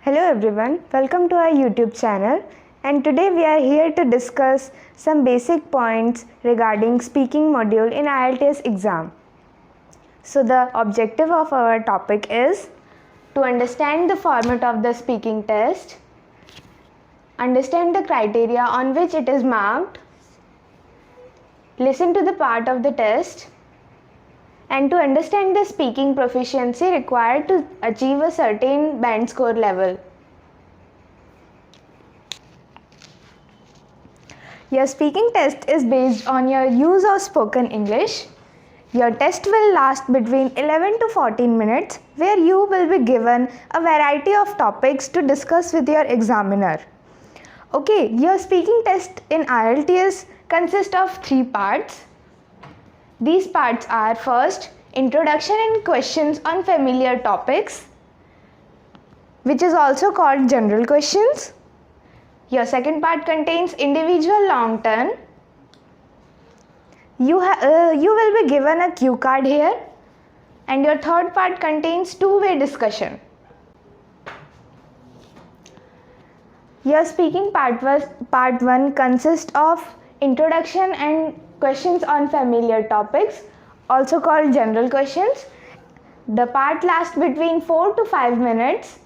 Hello everyone, welcome to our YouTube channel, and today we are here to discuss some basic points regarding speaking module in IELTS exam. So the objective of our topic is to understand the format of the speaking test, understand the criteria on which it is marked, listen to the part of the test, and to understand the speaking proficiency required to achieve a certain band score level. Your speaking test is based on your use of spoken English. Your test will last between 11 to 14 minutes, where you will be given a variety of topics to discuss with your examiner. Okay, your speaking test in IELTS consists of 3 parts. These parts are: first, introduction and questions on familiar topics, which is also called general questions. Your second part contains individual long turn. You will be given a cue card here, and your third part contains two-way discussion. Your speaking part 1 consists of introduction and questions on familiar topics, also called general questions. The part lasts between 4 to 5 minutes,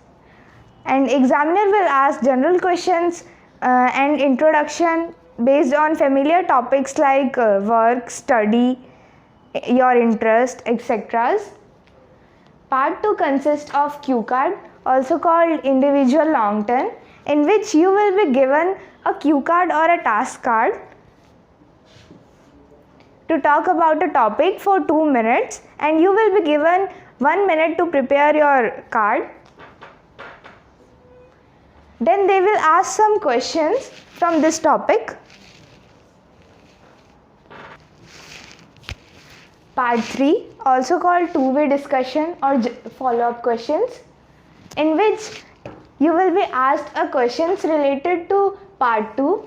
and examiner will ask general questions and introduction based on familiar topics like work, study, your interest, etc. Part 2 consists of cue card, also called individual long turn, in which you will be given a cue card or a task card to talk about a topic for 2 minutes, and you will be given 1 minute to prepare your card. Then they will ask some questions from this topic. Part 3, also called two-way discussion or follow-up questions, in which you will be asked questions related to part 2.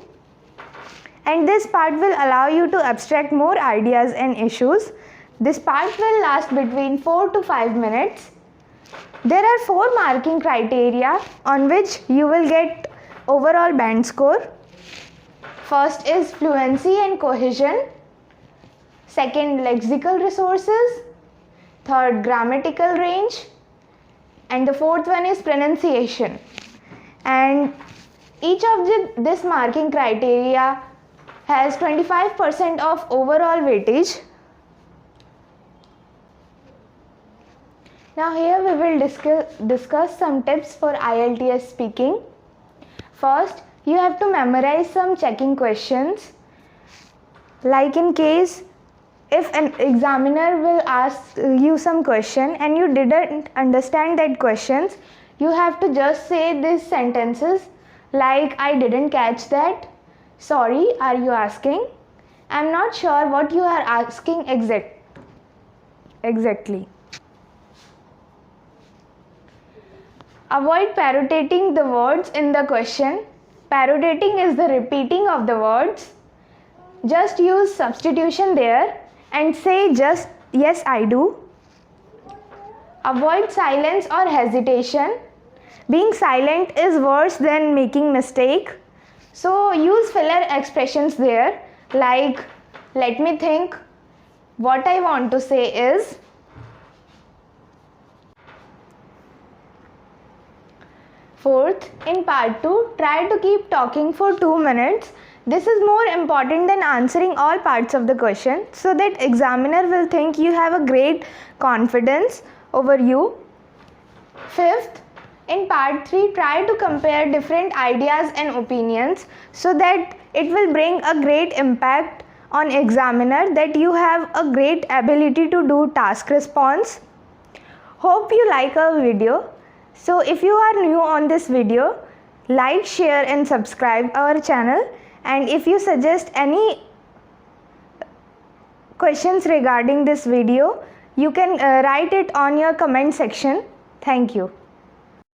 And this part will allow you to abstract more ideas and issues. This part will last between 4 to 5 minutes. There are 4 marking criteria on which you will get overall band score. First is fluency and cohesion. Second, lexical resources. Third, grammatical range. And the fourth one is pronunciation. And each of this marking criteria has 25% of overall weightage. Now here we will discuss some tips for IELTS speaking. First, you have to memorize some checking questions. Like in case if an examiner will ask you some question and you didn't understand that questions, you have to just say these sentences like, I didn't catch that. Sorry, are you asking? I'm not sure what you are asking exactly. Avoid parroting the words in the question. Parroting is the repeating of the words. Just use substitution there and say just yes, I do. Avoid silence or hesitation. Being silent is worse than making mistake. So use filler expressions there like, let me think, what I want to say is. Fourth, in part 2, try to keep talking for 2 minutes. This is more important than answering all parts of the question, so that examiner will think you have a great confidence over you. Fifth, in part 3, try to compare different ideas and opinions so that it will bring a great impact on examiner that you have a great ability to do task response. Hope you like our video. So if you are new on this video, like, share and subscribe our channel, and if you suggest any questions regarding this video, you can write it on your comment section. Thank you.